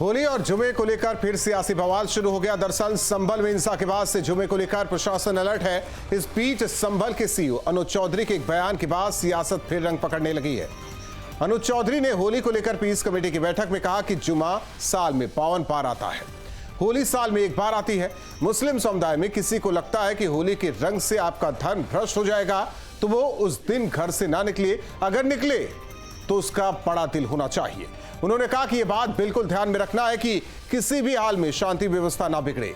होली और जुमे को लेकर फिर सियासी बवाल शुरू हो गया। दरअसल संभल में हिंसा के बाद से जुमे को लेकर प्रशासन अलर्ट है। इस बीच संभल के सीईओ अनुज चौधरी के एक बयान के बाद सियासत फिर रंग पकड़ने लगी है। अनुज चौधरी ने होली को लेकर पीस कमेटी की बैठक में कहा कि जुमा साल में 52 बार आता है, होली साल में एक बार आती है। मुस्लिम समुदाय में किसी को लगता है कि होली के रंग से आपका धन भ्रष्ट हो जाएगा तो वो उस दिन घर से ना निकले, अगर निकले तो उसका बड़ा दिल होना चाहिए। उन्होंने कहा कि यह बात बिल्कुल ध्यान में रखना है कि किसी भी हाल में शांति व्यवस्था ना बिगड़े।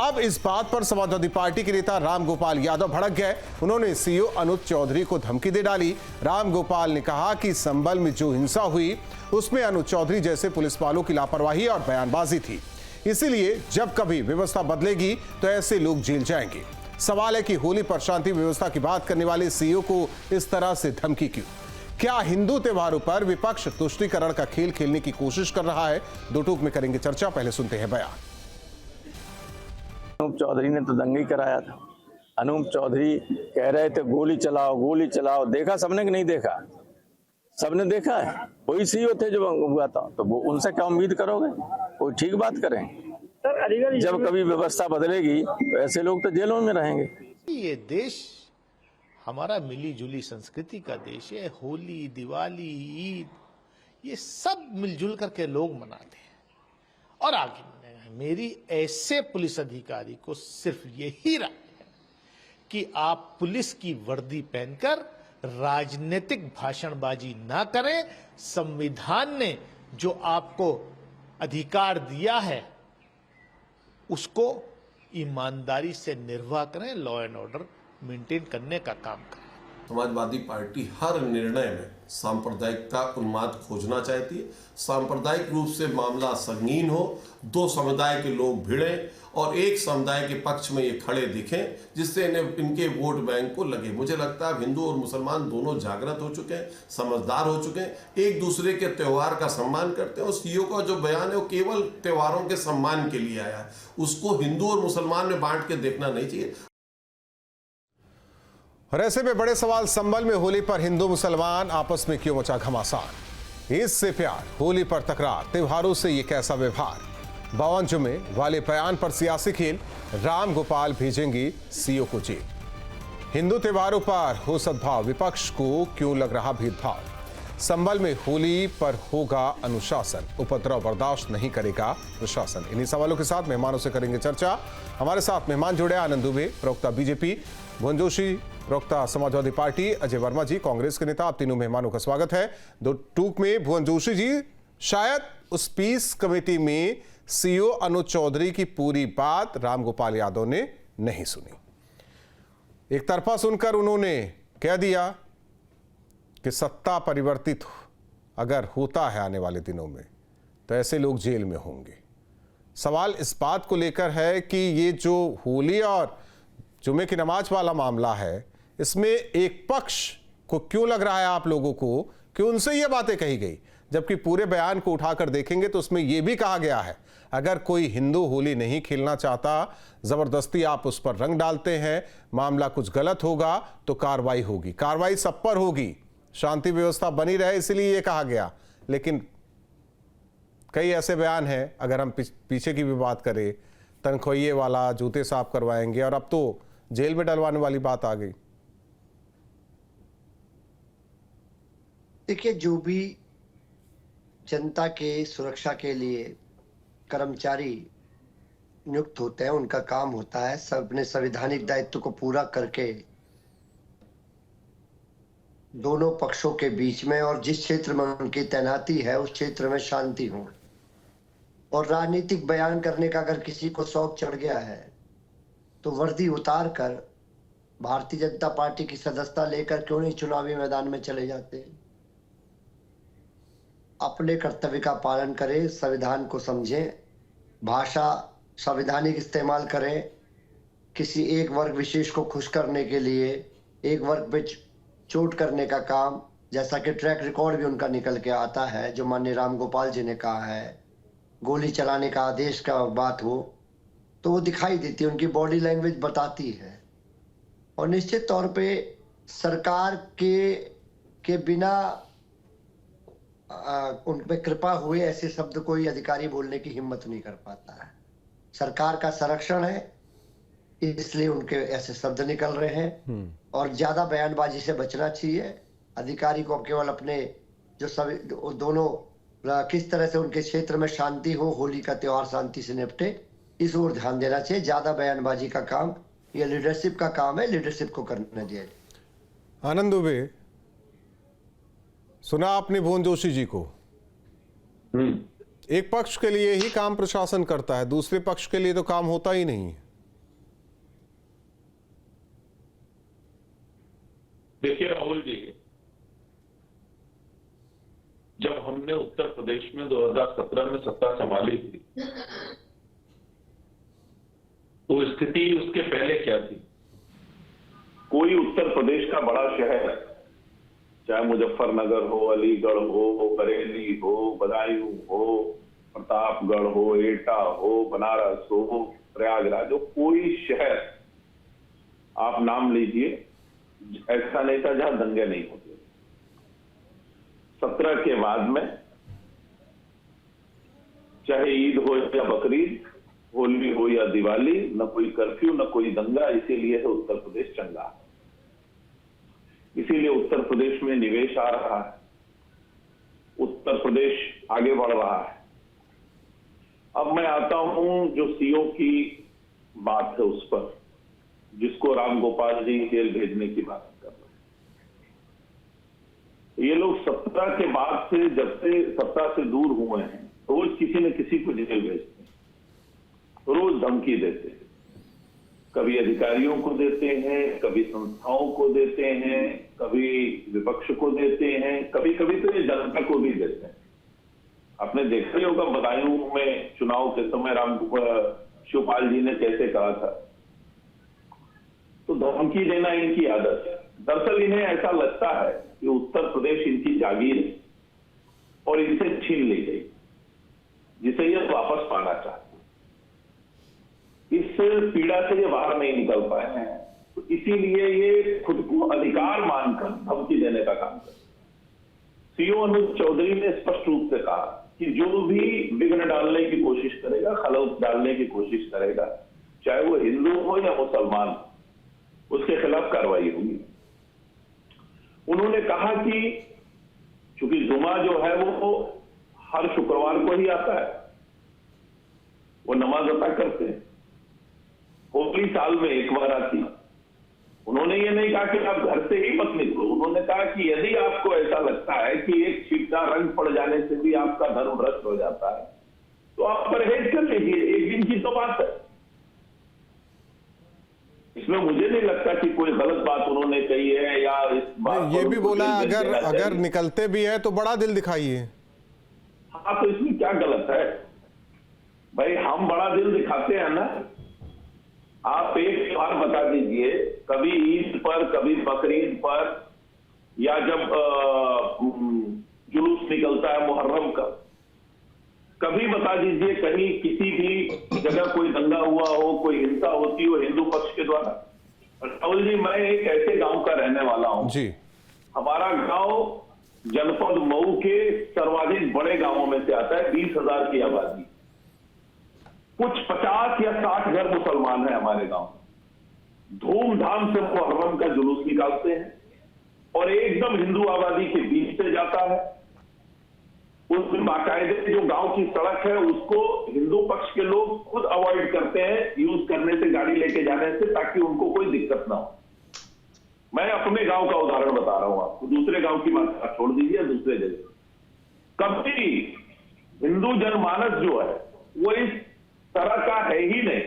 अब इस बात पर समाजवादी पार्टी के नेता रामगोपाल यादव भड़क गए। उन्होंने सीईओ अनुज चौधरी को धमकी दे डाली। रामगोपाल ने कहा कि संभल में जो हिंसा हुई उसमें अनुज चौधरी जैसे पुलिस वालों की लापरवाही और बयानबाजी थी, इसीलिए जब कभी व्यवस्था बदलेगी तो ऐसे लोग जेल जाएंगे। सवाल है कि होली पर शांति व्यवस्था की बात करने वाले सीईओ को इस तरह से धमकी क्यों? क्या हिंदू त्योहारों पर विपक्ष तुष्टीकरण का खेल खेलने की कोशिश कर रहा है? दो टूक में करेंगे चर्चा, पहले सुनते हैं बयान। अनूप चौधरी ने तो दंगा ही कराया था। अनूप चौधरी कह रहे थे गोली चलाओ गोली चलाओ। देखा सबने कि नहीं देखा? सबने देखा है। वही सीईओ थे जो हुआ था, तो वो उनसे क्या उम्मीद करोगे? कोई ठीक बात करें। जब कभी व्यवस्था बदलेगी तो ऐसे लोग तो जेलों में रहेंगे। ये देश हमारा मिली जुली संस्कृति का देश है। होली, दिवाली, ईद, ये सब मिलजुल करके लोग मनाते हैं। और आगे मेरी ऐसे पुलिस अधिकारी को सिर्फ यही राय है कि आप पुलिस की वर्दी पहनकर राजनीतिक भाषणबाजी ना करें। संविधान ने जो आपको अधिकार दिया है उसको ईमानदारी से निर्वाह करें, लॉ एंड ऑर्डर मेंटेन करने का काम करें। समाजवादी पार्टी हर निर्णय में सांप्रदायिकता उन्माद खोजना चाहती है। सांप्रदायिक रूप से मामला संगीन हो, दो समुदाय के लोग भिड़ें और एक समुदाय के पक्ष में ये खड़े दिखें, जिससे इनके वोट बैंक को लगे। मुझे लगता है हिंदू और मुसलमान दोनों जागृत हो चुके हैं, समझदार हो चुके हैं, एक दूसरे के त्योहार का सम्मान करते हैं। और सीईओ का जो बयान है वो केवल त्योहारों के सम्मान के लिए आया है, उसको हिंदू और मुसलमान में बांट के देखना नहीं चाहिए। और ऐसे में बड़े सवाल, संभल में होली पर हिंदू मुसलमान आपस में क्यों मचा घमासान? ईद से प्यार, होली पर तकरार, त्योहारों से ये कैसा व्यवहार? 52 जुमे वाले बयान पर सियासी खेल, रामगोपाल भेजेंगे सीईओ को जेल। हिंदू त्योहारों पर हो सद्भाव, विपक्ष को क्यों लग रहा भेदभाव? संभल में होली पर होगा अनुशासन, उपद्रव बर्दाश्त नहीं करेगा प्रशासन। इन्हीं सवालों के साथ मेहमानों से करेंगे चर्चा। हमारे साथ मेहमान जुड़े आनंद दुबे, प्रवक्ता बीजेपी, भुवन जोशी, प्रवक्ता समाजवादी पार्टी, अजय वर्मा जी, कांग्रेस के नेता। आप तीनों मेहमानों का स्वागत है। दो टूक में भुवन जोशी जी, शायद उस पीस कमेटी में सीईओ अनुज चौधरी की पूरी बात रामगोपाल यादव ने नहीं सुनी। एक तरफा सुनकर उन्होंने कह दिया कि सत्ता परिवर्तित अगर होता है आने वाले दिनों में तो ऐसे लोग जेल में होंगे। सवाल इस बात को लेकर है कि ये जो होली और जुमे की नमाज वाला मामला है, इसमें एक पक्ष को क्यों लग रहा है आप लोगों को कि उनसे ये बातें कही गई, जबकि पूरे बयान को उठाकर देखेंगे तो उसमें यह भी कहा गया है अगर कोई हिंदू होली नहीं खेलना चाहता, जबरदस्ती आप उस पर रंग डालते हैं, मामला कुछ गलत होगा तो कार्रवाई होगी। कार्रवाई सब पर होगी, शांति व्यवस्था बनी रहे, इसलिए यह कहा गया। लेकिन कई ऐसे बयान हैं, अगर हम पीछे की भी बात करें, तनख्वाहिए वाला, जूते साफ करवाएंगे, और अब तो जेल में डलवाने वाली बात आ गई। देखिए, जो भी जनता के सुरक्षा के लिए कर्मचारी नियुक्त होते हैं, उनका काम होता है सब अपने संवैधानिक दायित्व को पूरा करके दोनों पक्षों के बीच में और जिस क्षेत्र में उनकी तैनाती है उस क्षेत्र में शांति हो। और राजनीतिक बयान करने का अगर किसी को शौक चढ़ गया है तो वर्दी उतार कर भारतीय जनता पार्टी की सदस्यता लेकर क्यों नहीं चुनावी मैदान में चले जाते? अपने कर्तव्य का पालन करें, संविधान को समझें, भाषा संवैधानिक इस्तेमाल करें। किसी एक वर्ग विशेष को खुश करने के लिए एक वर्ग पे चोट करने का काम, जैसा कि ट्रैक रिकॉर्ड भी उनका निकल के आता है, जो माननीय रामगोपाल जी ने कहा है, गोली चलाने का आदेश का बात हो तो वो दिखाई देती है, उनकी बॉडी लैंग्वेज बताती है। और निश्चित तौर पे सरकार के बिना उन पे कृपा हुई ऐसे शब्द कोई अधिकारी बोलने की हिम्मत नहीं कर पाता है। सरकार का संरक्षण है, इसलिए उनके ऐसे शब्द निकल रहे हैं। और ज्यादा बयानबाजी से बचना चाहिए। अधिकारी को केवल अपने जो सभी दोनों किस तरह से उनके क्षेत्र में शांति हो, होली का त्योहार शांति से निपटे, इस ओर ध्यान देना चाहिए। ज्यादा बयानबाजी का काम ये लीडरशिप का काम है, लीडरशिप को करने दिया। आनंद दुबे, सुना आपने भुवन जोशी जी को। एक पक्ष के लिए ही काम प्रशासन करता है, दूसरे पक्ष के लिए तो काम होता ही नहीं है। देखिए राहुल जी, जब हमने उत्तर प्रदेश में 2017 में सत्ता संभाली थी, तो स्थिति उसके पहले क्या थी? कोई उत्तर प्रदेश का बड़ा शहर, चाहे मुजफ्फरनगर हो, अलीगढ़ हो, बरेली हो, बदायूं हो, प्रतापगढ़ हो, एटा हो, बनारस हो, प्रयागराज हो, कोई शहर आप नाम लीजिए ऐसा नहीं था जहां दंगे नहीं होते। 17 के बाद में चाहे ईद हो या बकरीद, होली हो या दिवाली, न कोई कर्फ्यू न कोई दंगा, इसीलिए है उत्तर प्रदेश चंगा। इसीलिए उत्तर प्रदेश में निवेश आ रहा है, उत्तर प्रदेश आगे बढ़ रहा है। अब मैं आता हूं जो सीओ की बात है उस पर, जिसको राम गोपाल जी जेल भेजने की बात कर रहे हैं। ये लोग 17 के बाद से, जब से सत्ता से दूर हुए हैं, रोज किसी न किसी को जेल भेजते हैं, रोज धमकी देते हैं। कभी अधिकारियों को देते हैं, कभी संस्थाओं को देते हैं, कभी विपक्ष को देते हैं, कभी कभी तो ये जनता को भी देते हैं। आपने देखा ही होगा बदायूं में चुनाव के समय शिवपाल जी ने कैसे कहा था। तो धमकी देना इनकी आदत है। दरअसल इन्हें ऐसा लगता है कि उत्तर प्रदेश इनकी जागीर है और इनसे छीन ली गई, जिसे ये वापस पाना चाहते। इस पीड़ा से ये बाहर नहीं निकल पाए हैं, तो इसीलिए ये खुद को अधिकार मानकर धमकी देने का काम करते। सीओ अनुज चौधरी ने स्पष्ट रूप से कहा कि जो भी विघ्न डालने की कोशिश करेगा, खलल डालने की कोशिश करेगा, चाहे वो हिंदू हो या मुसलमान, उसके खिलाफ कार्रवाई होगी। उन्होंने कहा कि चूंकि जुमा जो है वो हर शुक्रवार को ही आता है, वो नमाज अता करते हैं, होली साल में एक बार आती। उन्होंने ये नहीं कहा कि आप घर से ही मत निकलो, उन्होंने कहा कि यदि आपको ऐसा लगता है कि एक छींटा रंग पड़ जाने से भी आपका धर्म भ्रष्ट हो जाता है, तो आप परहेज कर लीजिए, एक दिन की तो बात है। इसमें मुझे नहीं लगता कि कोई गलत बात उन्होंने कही है या इस बात ये भी बोला अगर निकलते भी है तो बड़ा दिल दिखाइए। हाँ, तो इसमें क्या गलत है भाई? हम बड़ा दिल दिखाते हैं ना। आप एक त्योहार बता दीजिए, कभी ईद पर, कभी बकरीद पर, या जब जुलूस निकलता है मुहर्रम का, कभी बता दीजिए कहीं किसी भी जगह कोई दंगा हुआ हो, कोई हिंसा होती हो हिंदू पक्ष के द्वारा। राहुल जी, मैं एक ऐसे गांव का रहने वाला हूं जी। हमारा गांव जनपद मऊ के सर्वाधिक बड़े गांवों में से आता है, 20,000 की आबादी। कुछ 50 या 60 घर मुसलमान हैं हमारे गांव। धूमधाम से मुहर्रम का जुलूस निकालते हैं और एकदम हिंदू आबादी के बीच से जाता है। उसमें बाकायदे जो गांव की सड़क है उसको हिंदू पक्ष के लोग खुद अवॉइड करते हैं यूज करने से, गाड़ी लेके जाने से, ताकि उनको कोई दिक्कत ना हो। मैं अपने गांव का उदाहरण बता रहा हूं आपको, दूसरे गांव की बात छोड़ दीजिए, दूसरे जगह कभी हिंदू जनमानस जो है वो इस तरह का है ही नहीं।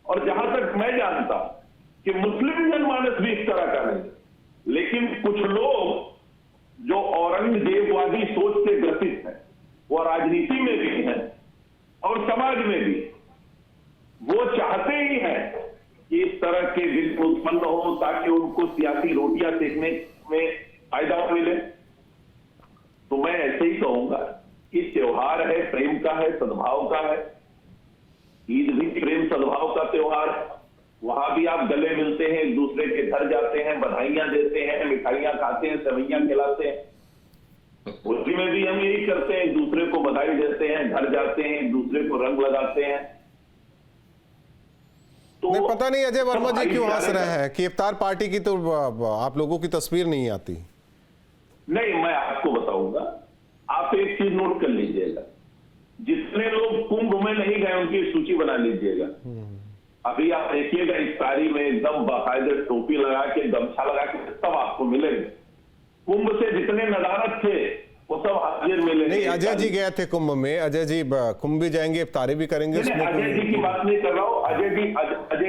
और जहां तक मैं जानता कि मुस्लिम जनमानस भी इस तरह का नहीं, लेकिन कुछ लोग जो औरंगजेबवादी सोच से ग्रसित हैं, वो राजनीति में भी हैं और समाज में भी, वो चाहते ही हैं कि इस तरह के विघ्न उत्पन्न हो ताकि उनको सियासी रोटियां सेकने में फायदा मिले। तो मैं ऐसे ही कहूंगा कि त्योहार है, प्रेम का है, सद्भाव का है। ईद भी प्रेम सद्भाव का त्योहार है, वहां भी आप गले मिलते हैं, एक दूसरे के घर जाते हैं, बधाइयां देते हैं, मिठाइयां खाते हैं, सेवइयां खिलाते हैं। होली में भी हम यही करते हैं, एक दूसरे को बधाई देते हैं, घर जाते हैं, एक दूसरे को रंग लगाते हैं। तो नहीं, पता नहीं अजय वर्मा जी क्यों हंस रहे भाईचारे हैं कि इफ्तार पार्टी की तो आप लोगों की तस्वीर नहीं आती। नहीं, मैं आपको बताऊंगा, आप एक चीज नोट कर लीजिएगा, जितने लोग कुंभ में नहीं गए उनकी सूची बना लीजिएगा। अभी आप देखिएगा इफ्तारी में एकदम बाकायदे टोपी लगा के, गमछा लगा के सब आपको मिलेंगे। कुंभ से जितने नदारत थे वो सब हाजिर मिलेंगे। नहीं, अजय जी गए थे कुंभ में, अजय जी कुंभ भी जाएंगे, इफ्तारी भी करेंगे। नहीं, अजय जी की बात नहीं कर रहा हूँ, अजय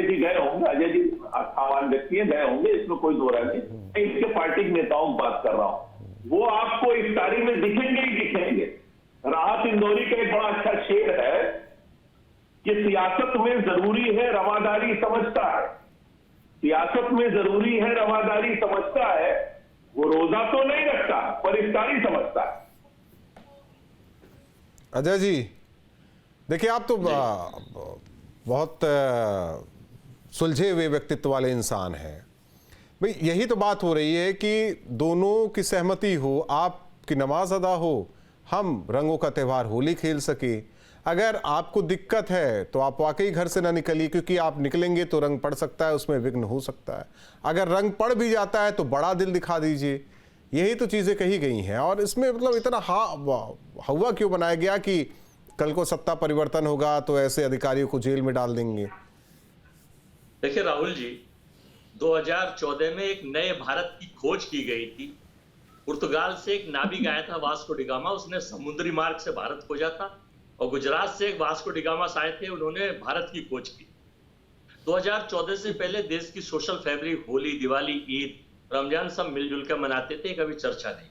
जी गए होंगे, अजय जी सामान्य व्यक्ति हैं, गए होंगे, इसमें कोई दो राय नहीं। मैं इसके पार्टी के नेताओं की बात कर रहा हूँ, वो आपको इफ्तारी में दिखेंगे ही दिखेंगे। राहत इंदौरी का एक बड़ा अच्छा शेर है कि सियासत में जरूरी है रवादारी समझता है, सियासत में जरूरी है रवादारी समझता है, वो रोजा तो नहीं रखता पर इफ्तारी समझता है। अजय जी देखिए, आप तो बहुत सुलझे हुए व्यक्तित्व वाले इंसान हैं भाई। यही तो बात हो रही है कि दोनों की सहमति हो, आपकी नमाज अदा हो, हम रंगों का त्यौहार होली खेल सके। अगर आपको दिक्कत है तो आप वाकई घर से ना निकलिए, क्योंकि आप निकलेंगे तो रंग पड़ सकता है, उसमें विघ्न हो सकता है। अगर रंग पड़ भी जाता है तो बड़ा दिल दिखा दीजिए। यही तो चीज़ें कही गई हैं। और इसमें मतलब इतना हवा क्यों बनाया गया कि कल को सत्ता परिवर्तन होगा तो ऐसे अधिकारियों को जेल में डाल देंगे। देखिए राहुल जी, 2014 में एक नए भारत की खोज की गई थी। पुर्तगाल से एक नाविक आया था वास्को डिगामा, उसने समुद्री मार्ग से भारत खोजा था। और गुजरात से एक वास्को डिगामा आए थे, उन्होंने भारत की खोज की। 2014 से पहले देश की सोशल फैब्रिक, होली, दिवाली, ईद, रमजान सब मिलजुल कर मनाते थे, कभी चर्चा नहीं।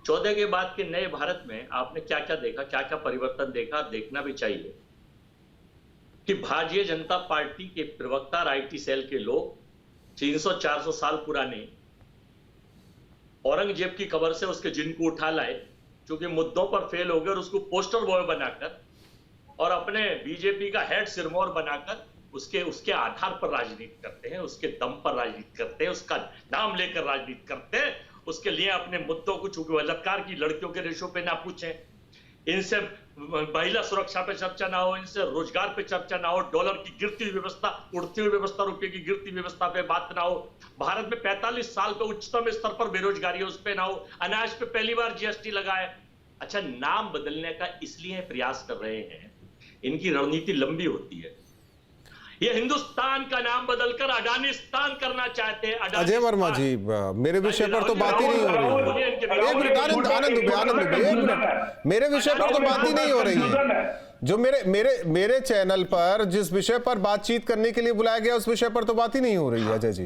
14 के बाद के नए भारत में आपने क्या क्या देखा, क्या क्या परिवर्तन देखा, देखना भी चाहिए कि भारतीय जनता पार्टी के प्रवक्ता और आईटी सेल के लोग 300-400 साल पुराने औरंगजेब की कब्र से उसके जिन को उठा लाए, चूंकि मुद्दों पर फेल हो गए, और उसको पोस्टर बॉय बनाकर और अपने बीजेपी का हेड सिरमौर बनाकर उसके आधार पर राजनीति करते हैं, उसके दम पर राजनीति करते हैं, उसका नाम लेकर राजनीति करते हैं, उसके लिए अपने मुद्दों को, चूंकि बलात्कार की लड़कियों के रेशों पे ना पूछें, इनसे महिला सुरक्षा पे चर्चा ना हो, इनसे रोजगार पे चर्चा ना हो, डॉलर की गिरती हुई व्यवस्था, उड़ती हुई व्यवस्था, रुपये की गिरती व्यवस्था पे बात ना हो, भारत में 45 साल पे उच्चतम स्तर पर बेरोजगारी उस पे ना हो, अनाज पे पहली बार जीएसटी लगाए। अच्छा, नाम बदलने का इसलिए प्रयास कर रहे हैं, इनकी रणनीति लंबी होती है। ये हिंदुस्तान का नाम बदलकर अडानिस्तान करना चाहते हैं। अजय वर्मा जी, मेरे विषय पर तो बात ही नहीं हो रही है। एक मिनट, आनंद दुबे, एक मिनट, मेरे विषय पर तो बात ही नहीं हो रही है। जो मेरे चैनल पर जिस विषय पर बातचीत करने के लिए बुलाया गया, उस विषय पर तो बात ही नहीं हो रही है। अजय जी,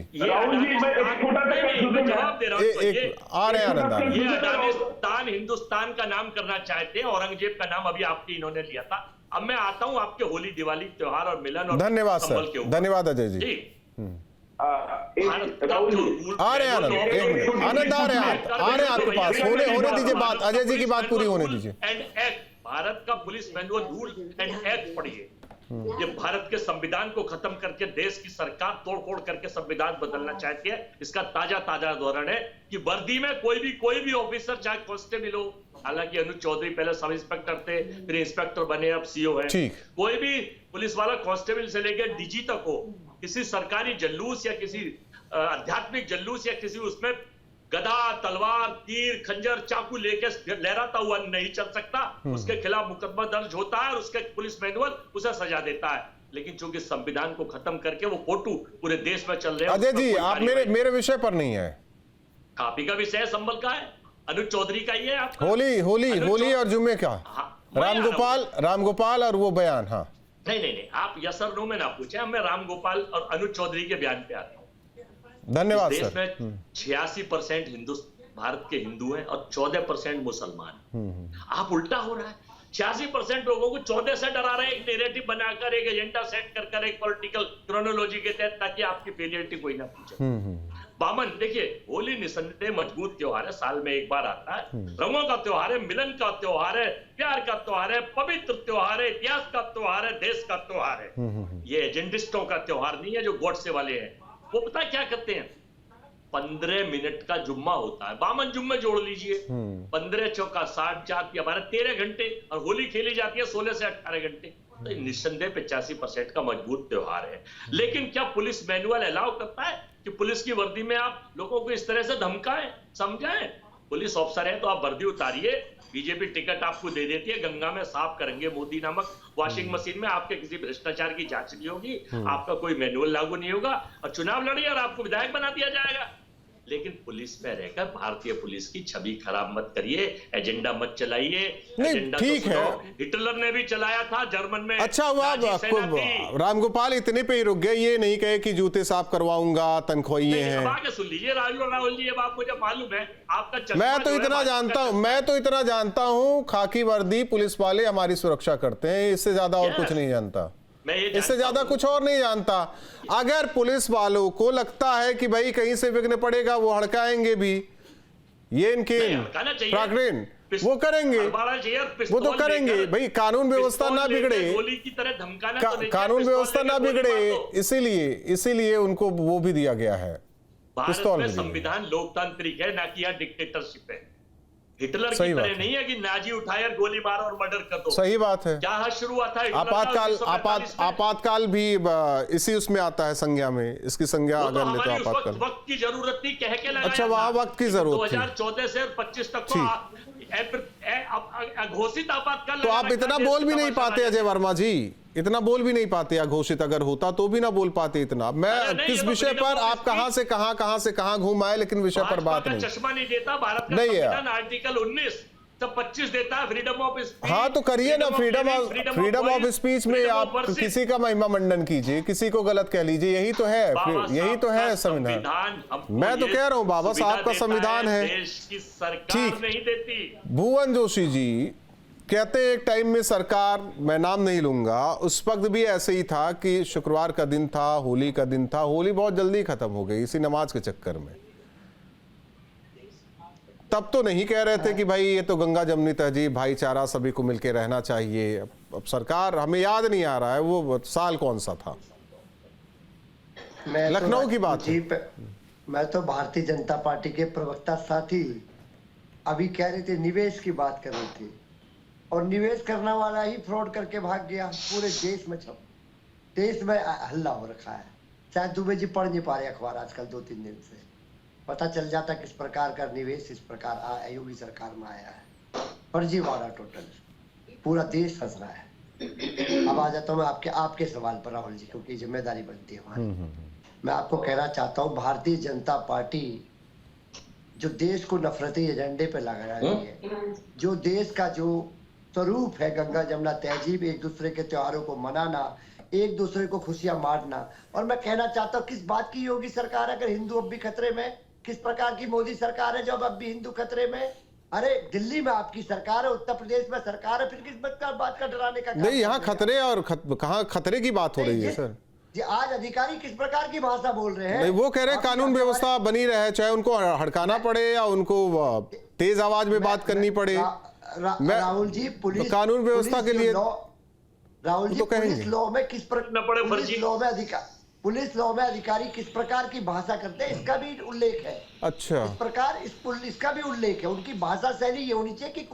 आ रहे हैं आनंद। ये अडानिस्तान हिंदुस्तान का नाम करना चाहते हैं, औरंगजेब का नाम अभी आपके इन्होंने लिया था। अब मैं आता हूं आपके होली, दिवाली, त्योहार और मिलन और धन्यवाद सर, धन्यवाद अजय जी। आ रहे हैं आनंद, एक मिनट आनंद, आ रहे हैं आपके पास, होने दीजिए बात, अजय जी की बात पूरी होने दीजिए। एंड एक्ट, भारत का police manual, rule and act पढ़िए। ये भारत के संविधान को खत्म करके देश की सरकार तोड़-फोड़ करके संविधान बदलना चाहती है। इसका ताजा उदाहरण है कि वर्दी में कोई भी ऑफिसर, चाहे कांस्टेबल हो, हालांकि अनुज चौधरी पहले सब इंस्पेक्टर थे, फिर इंस्पेक्टर बने, अब सीओ है, कोई भी पुलिस वाला कांस्टेबल से लेकर डीजी तक हो, किसी सरकारी जुलूस या किसी आध्यात्मिक जुलूस या किसी उसमें गदा, तलवार, तीर, खंजर, चाकू लेके लहराता हुआ नहीं चल सकता। उसके खिलाफ मुकदमा दर्ज होता है और उसके पुलिस मैनुअल उसे सजा देता है। लेकिन चूंकि संविधान को खत्म करके वो फोटो पूरे देश में चल रहे हैं। अजय जी, आप मेरे विषय पर नहीं है। काफी का विषय संबल का है, अनुज चौधरी का ही है आपका। होली और जुम्मे का। रामगोपाल और वो बयान। हाँ, नहीं, आप यस और नो में ना पूछे, मैं रामगोपाल और अनुज चौधरी के बयान पे आता हूँ। धन्यवाद देश सर। में 86% भारत के हिंदू हैं और 14% मुसलमान। आप उल्टा हो रहा है, 86% लोगों को 14 से डरा रहे हैं, एक नैरेटिव बनाकर, एक एजेंडा सेट कर एक पॉलिटिकल क्रोनोलॉजी के तहत, ताकि आपकी फेलियरिटी कोई ना पूछे। बामन, देखिए, होली निसंदेह मजबूत त्योहार है, साल में एक बार आता है, रंगों का त्योहार है, मिलन का त्योहार है, प्यार का त्योहार है, पवित्र त्योहार है, इतिहास का त्योहार है, देश का त्योहार है। ये एजेंडिस्टों का त्योहार नहीं है जो गॉडसे वाले हैं। वो पता क्या करते हैं, 15 मिनट का जुम्मा होता है, 52 जुम्मे जोड़ लीजिए, 15 चौका 60, 4 हमारे 13 घंटे, और होली खेली जाती है 16 से 18 घंटे। तो निस्संदेह 85% का मजबूत त्योहार है। लेकिन क्या पुलिस मैनुअल अलाउ करता है कि पुलिस की वर्दी में आप लोगों को इस तरह से धमकाएं, समझाएं? पुलिस ऑफिसर है तो आप वर्दी उतारिए, बीजेपी टिकट आपको दे देती है, गंगा में साफ करेंगे मोदी नामक वॉशिंग मशीन में, आपके किसी भ्रष्टाचार की जांच नहीं होगी, आपका कोई मैनुअल लागू नहीं होगा, और चुनाव लड़िए और आपको विधायक बना दिया जाएगा। लेकिन पुलिस में रहकर भारतीय पुलिस की छवि खराब मत करिए, एजेंडा मत चलाइए। नहीं, ठीक है, हिटलर ने भी चलाया था जर्मन में। अच्छा हुआ आपको रामगोपाल इतने पे ही रुक गए, ये नहीं कहे कि जूते साफ करवाऊंगा, तनख्वाही हैं। आगे सुन लीजिए राहुल जी, अब आपको जब मालूम है आपका मैं तो इतना जानता हूं, खाकी वर्दी पुलिस वाले हमारी सुरक्षा करते हैं, इससे ज्यादा और कुछ नहीं जानता, इससे ज्यादा कुछ और नहीं जानता। अगर पुलिस वालों को लगता है कि भाई कहीं से विघ्न पड़ेगा, वो हड़काएंगे भी, ये इनके प्राकृतिक वो करेंगे, वो तो करेंगे भाई, कानून व्यवस्था ना बिगड़े, कानून व्यवस्था ना बिगड़े, इसीलिए उनको वो भी दिया गया है। भारत में संविधान लोकतांत्रिक है, ना कि यहाँ डिक्टेटरशिप है। हिटलर की तरह नहीं है कि नाजी उठाए और गोली मारो और मर्डर कर दो। सही बात है। क्या शुरू हुआ था आपातकाल भी इसी उसमें आता है संज्ञा में, इसकी संज्ञा अगर ले तो आपातकाल वक्त की जरूरत थी, कह के लगाया। अच्छा, वहां वक्त की जरूरत थी। 2014 से 25 तक घोषित आपातकाल। तो आप इतना बोल भी नहीं पाते अजय वर्मा जी, इतना बोल भी नहीं पाते, अघोषित अगर होता तो भी ना बोल पाते इतना। मैं किस विषय पर आप कहां से कहां घूम आए, लेकिन विषय पर बात नहीं। चश्मा नहीं देता भारत का संविधान, आर्टिकल 19 तब 25 देता है फ्रीडम ऑफ स्पीच। हाँ तो करिए ना, फ्रीडम ऑफ स्पीच में आप किसी का महिमा मंडन कीजिए, किसी को गलत कह लीजिए, यही तो है, यही तो है संविधान। मैं तो कह रहा हूं बाबा साहब का संविधान है, देश की सरकार नहीं देती। भुवन जोशी जी कहते एक टाइम में सरकार, मैं नाम नहीं लूंगा, उस वक्त भी ऐसे ही था कि शुक्रवार का दिन था, होली का दिन था, होली बहुत जल्दी खत्म हो गई इसी नमाज के चक्कर में। तब तो नहीं कह रहे थे कि भाई ये तो गंगा जमनी तहजीब, भाईचारा, सभी को मिलकर रहना चाहिए। अब सरकार, हमें याद नहीं आ रहा है वो साल कौन सा था, लखनऊ की बात है। मैं तो भारतीय जनता पार्टी के प्रवक्ता साथी अभी कह रहे थे, निवेश की बात कर रहे थे, और निवेश करने वाला ही फ्रॉड करके भाग गया। पूरे देश में देश में हल्ला हो रखा है। शायद दुबे जी पढ़ नहीं पा रहे अखबार आजकल, 2-3 दिन से पता चल जाता किस प्रकार का निवेश इस प्रकार योगी सरकार में आया है। फर्जीवाड़ा टोटल, पूरा देश हंस रहा है। अब आ जाता हूँ मैं आपके सवाल पर राहुल जी, क्योंकि जिम्मेदारी बनती है हमारी। मैं आपको कहना चाहता हूँ, भारतीय जनता पार्टी जो देश को नफरती एजेंडे पे लगा रही है, जो देश का जो स्वरूप है गंगा जमुना तहजीब, एक दूसरे के त्योहारों को मनाना, एक दूसरे को खुशियां बांटना। और मैं कहना चाहता हूँ, किस बात की योगी सरकार है अगर हिंदू अब भी खतरे में? किस प्रकार की मोदी सरकार है जो अब भी हिंदू खतरे में? अरे दिल्ली में आपकी सरकार है, उत्तर प्रदेश में सरकार है, फिर किस बात का डराने का? नहीं, यहाँ खतरे और कहाँ खतरे की बात हो रही है सर जी? आज अधिकारी किस प्रकार की भाषा बोल रहे हैं? नहीं, वो कह रहे हैं कानून व्यवस्था बनी रहे, चाहे उनको हड़काना पड़े या उनको तेज आवाज में बात करनी पड़े। राहुल जी, पुलिस कानून व्यवस्था के लिए राहुल जी, पुलिस लॉ में किस प्रकार, पुलिस लॉ में अधिकारी किस प्रकार की भाषा करते हैं इसका भी उल्लेख है। अच्छा, इस प्रकार इसका भी उल्लेख है। उनकी भाषा शैली ये होनी चाहिए कि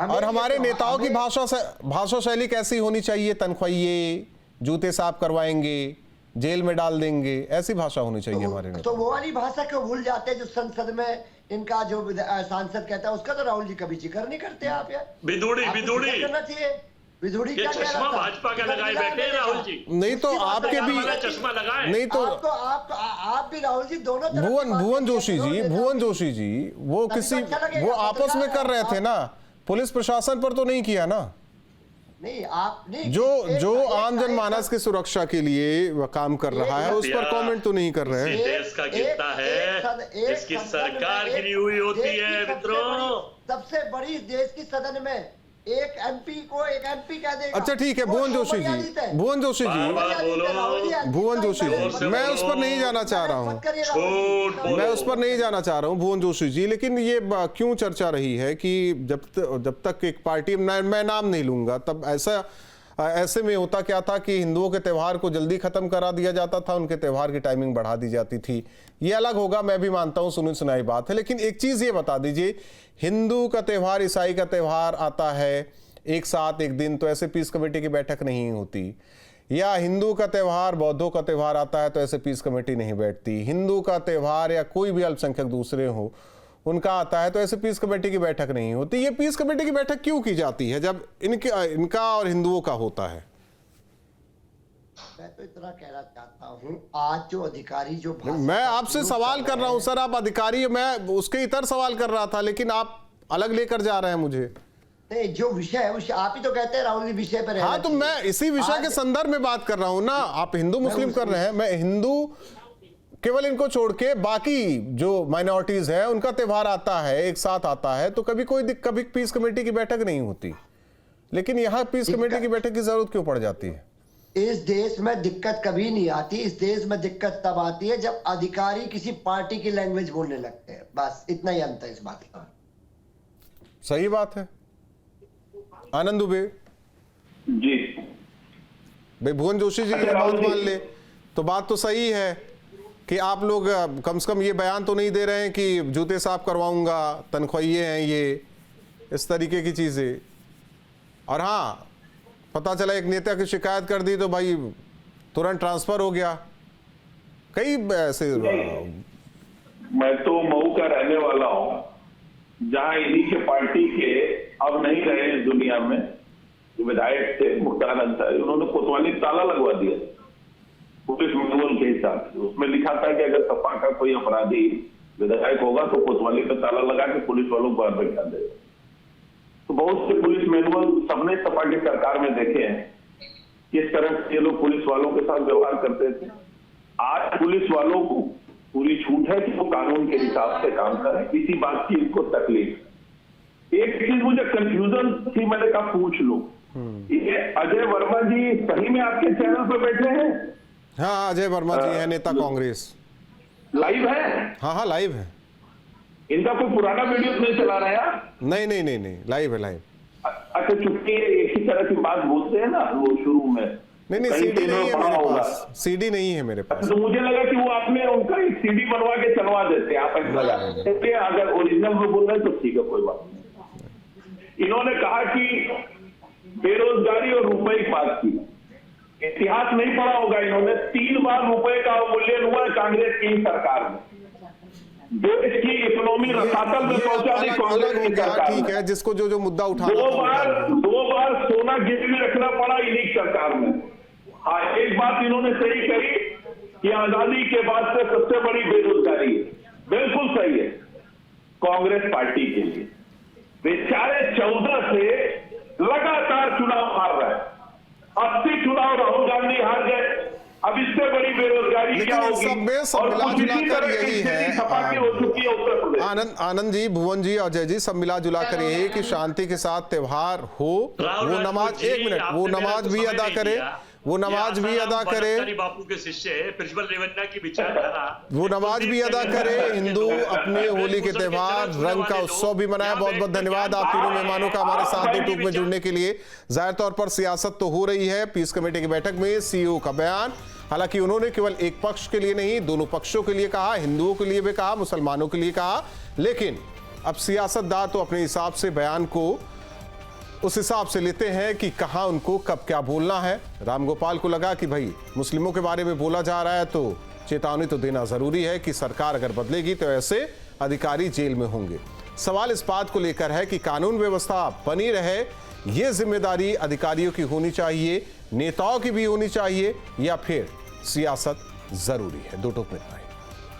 और हमारे नेताओं की भाषा शैली कैसी होनी चाहिए? तनख्वाही, जूते साफ करवाएंगे, जेल में डाल देंगे, ऐसी भाषा होनी चाहिए हमारे नेता। तो वो वाली भाषा क्यों भूल जाते हैं जो संसद में इनका जो सांसद कहता है, उसका तो राहुल जी कभी जिक्र नहीं करते आप यार। विधुड़ी करना चाहिए। विधुड़ी क्या चश्मा भाजपा का लगाए बैठे हैं राहुल जी। नहीं तो आपके भी चश्मा लगाए, नहीं तो आप भी राहुल जी दोनों भुवन जोशी जी वो किसी वो आपस में कर रहे थे ना, पुलिस प्रशासन पर तो नहीं किया ना। नहीं, आप नहीं, जो आम जनमानस की सुरक्षा के लिए काम कर रहा है उस पर कमेंट तो नहीं कर रहे हैं। देश का गिरता है, इसकी सरकार गिरी हुई होती है मित्रों। सबसे बड़ी देश की सदन में एक एमपी कह देगा। अच्छा ठीक है, भुवन जोशी जी मैं उस पर नहीं जाना चाह रहा हूँ, भुवन जोशी जी, लेकिन ये क्यों चर्चा रही है कि जब तक एक पार्टी, मैं नाम नहीं लूंगा, तब ऐसा ऐसे में होता क्या था कि हिंदुओं के त्यौहार को जल्दी खत्म करा दिया जाता था, उनके त्यौहार की टाइमिंग बढ़ा दी जाती थी। ये अलग होगा, मैं भी मानता हूं, सुनी सुनाई बात है। लेकिन एक चीज ये बता दीजिए, हिंदू का त्यौहार, ईसाई का त्यौहार आता है एक साथ एक दिन, तो ऐसे पीस कमेटी की बैठक नहीं होती। या हिंदू का त्यौहार, बौद्धों का त्यौहार आता है तो ऐसे पीस कमेटी नहीं बैठती। हिंदू का त्यौहार या कोई भी अल्पसंख्यक दूसरे हो उनका आता है तो ऐसे पीस कमेटी की बैठक नहीं होती। ये पीस कमेटी की बैठक क्यों की जाती है जब इनका और हिंदुओं का होता है? मैं तो इतना कहना चाहता हूं, आज जो अधिकारी जो मैं आपसे सवाल कर रहा हूं सर, आप अधिकारी, मैं उसके इतर सवाल कर रहा था, लेकिन आप अलग लेकर जा रहे हैं मुझे। नहीं, जो विषय है उस आप ही तो कहते हैं राहुल जी विषय पर। हाँ, तो मैं इसी विषय के संदर्भ में बात कर रहा हूं ना। आप हिंदू मुस्लिम कर रहे हैं, मैं हिंदू केवल इनको छोड़ के बाकी जो माइनॉरिटीज है उनका त्यौहार आता है, एक साथ आता है, तो कभी पीस कमेटी की बैठक नहीं होती। लेकिन यहाँ पीस कमेटी की बैठक की जरूरत क्यों पड़ जाती है? इस देश में दिक्कत कभी नहीं आती। इस देश में दिक्कत तब आती है जब अधिकारी किसी पार्टी की लैंग्वेज बोलने लगते हैं, बस इतना ही अंतर है इस बात का। सही बात है। आनंद दुबे जी, भाई भुवन जोशी जी की बात मान ले तो बात तो सही है कि आप लोग कम से कम ये बयान तो नहीं दे रहे हैं कि जूते साफ करवाऊंगा, तनख्वाहिए हैं ये, इस तरीके की चीजें। और हाँ, पता चला एक नेता की शिकायत कर दी तो भाई तुरंत ट्रांसफर हो गया। कई ऐसे। मैं तो मऊ का रहने वाला हूं, जहां इन्हीं के पार्टी के अब नहीं रहे इस दुनिया में जो विधायक थे मुख्तार अंसारी, उन्होंने कोतवाली ताला लगवा दिया पुलिस मैनुअल के हिसाब से। उसमें लिखा था कि अगर सपा का कोई अपराधी विधायक होगा तो कोतवाली पे ताला लगा के पुलिस वालों को बाहर बैठा देगा। तो बहुत से पुलिस मैनुअल सबने सपा की सरकार में देखे हैं, किस तरह से ये लोग पुलिस वालों के साथ व्यवहार करते थे। आज पुलिस वालों को पूरी छूट है कि वो कानून के हिसाब से काम करें, इसी बात की इनको तकलीफ। एक चीज मुझे कंफ्यूजन थी, मैंने कहा पूछ लो, ये अजय वर्मा जी सही में आपके चैनल पे बैठे हैं? हाँ, अजय वर्मा जी है, नेता कांग्रेस। लाइव है? हाँ, लाइव है। इनका कोई पुराना वीडियो नहीं चला रहा है? नहीं, लाइव है, लाइव। अच्छा, चूंकि एक ही तरह की बात बोलते हैं ना वो शुरू में। नहीं, सीडी नहीं है मेरे पास, सीडी नहीं है मेरे पास। तो मुझे लगा कि वो आपने उनका एक सीडी बनवा के चलवा देते हैं, आप अगर ओरिजिनल में बोल रहे हैं तो ठीक है, कोई बात नहीं। इन्होंने कहा कि बेरोजगारी और रुपए की बात की। इतिहास नहीं पढ़ा होगा इन्होंने, 3 बार रुपए का अवमूल्यन हुआ है कांग्रेस की सरकार में। देश की इकोनॉमी रसातल में पहुंचा दी कांग्रेस की सरकार। ठीक है, जिसको जो मुद्दा उठाना, 2 बार सोना गिरवी रखना पड़ा इन्हीं सरकार में। हाँ, एक बात इन्होंने सही कही कि आजादी के बाद से सबसे बड़ी बेरोजगारी है, बिल्कुल सही है कांग्रेस पार्टी के लिए। बेचारे 14 से लगातार चुनाव हार रहे हैं, 80 चुनाव राहुल गांधी हार गए, अब इससे बड़ी बेरोजगारी क्या होगी? और कुछ इसी तरह की स्थिति सपा की हो चुकी है उत्तर प्रदेश। आनंद जी, भुवन जी, अजय जी, सब मिला जुला कर यही कि शांति के साथ त्योहार हो, वो नमाज, एक मिनट, वो नमाज भी अदा करे, वो नमाज भी अदा करे, बापू के शिष्य प्रज्वल रेवन्ना की विचारधारा, वो नमाज भी अदा करे। हिंदू अपने होली के त्योहार, रंग का उत्सव भी मनाए। बहुत बहुत धन्यवाद आप तीनों मेहमानों का हमारे साथ दो टूक में जुड़ने के लिए। जाहिर तौर पर सियासत तो हो रही है पीस कमेटी की बैठक में, सीईओ का बयान, हालांकि उन्होंने केवल एक पक्ष के लिए नहीं, दोनों पक्षों के लिए कहा, हिंदुओं के लिए भी कहा, मुसलमानों के लिए कहा। लेकिन अब सियासतदान तो अपने हिसाब से बयान को उस हिसाब से लेते हैं कि कहां उनको कब क्या बोलना है। रामगोपाल को लगा कि भाई मुस्लिमों के बारे में बोला जा रहा है तो चेतावनी तो देना जरूरी है कि सरकार अगर बदलेगी तो ऐसे अधिकारी जेल में होंगे। सवाल इस बात को लेकर है कि कानून व्यवस्था बनी रहे, ये जिम्मेदारी अधिकारियों की होनी चाहिए, नेताओं की भी होनी चाहिए, या फिर सियासत जरूरी है। दो टूक में